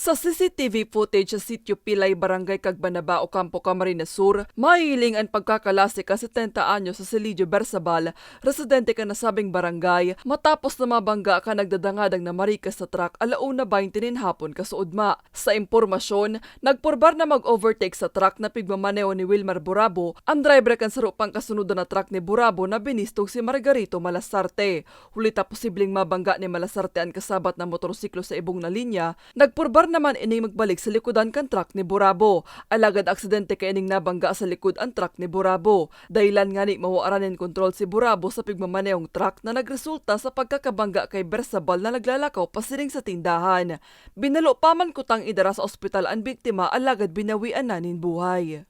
Sa CCTV footage sa Sitio Pilay, Barangay Cagbanabao, Campo Camarines Sur, mahiling ang pagkakalasi ka 70 anyos sa Silidio Bersabal, residente ka na sabing barangay, matapos na mabangga ka nagdadangadang na marikas sa truck alauna 20 hapon kasuudma. Sa impormasyon, nagpurbar na mag-overtake sa truck na pigmamaneo ni Wilmar Burabo, ang driver kan sarupang kasunod na truck ni Burabo na binistog si Margarito Malasarte. Hulita posibleng mabangga ni Malasarte ang kasabat na motorsiklo sa ibong na linya, nagpurbar naman ining magbalik sa likodan kan truck ni Burabo. Alagad aksidente kay ining nabangga sa likod ang truck ni Burabo. Dahilan nga ni mahuaranin kontrol si Burabo sa pigmamaneyong truck na nagresulta sa pagkakabangga kay Bersabal na naglalakaw pasiring sa tindahan. Binalo pa man kutang idara sa ospital ang biktima, alagad binawian na nin buhay.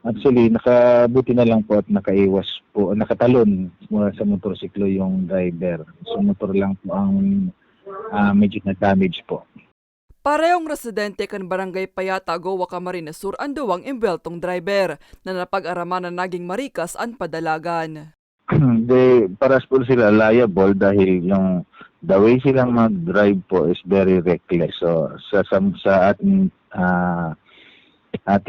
Actually, nakabuti na lang po at nakaiwas po, nakatalon mula sa motorsiklo yung driver. So motor lang po ang medyo na-damage po. Parehong residente kan Barangay Payata, Goa, Camarines Sur ang duwang imbeltong driver na napag-araman na naging marikas ang padalagan. Paras po sila liable dahil yung the way silang mag-drive po is very reckless. So sa ating sa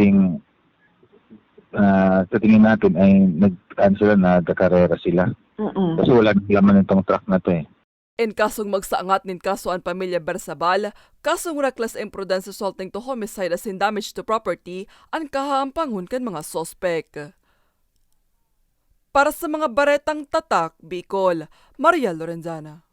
tingin natin ay nag-cancel na nagkakarera sila. Kasi wala naman itong truck na to eh. In kasong magsaangat nin kaso ang pamilya Bersabal, kasong reckless imprudence resulting to homicide as in damage to property ang kahaampangon kan mga sospek. Para sa mga baretang tatak, Bicol, Maria Lorenzana.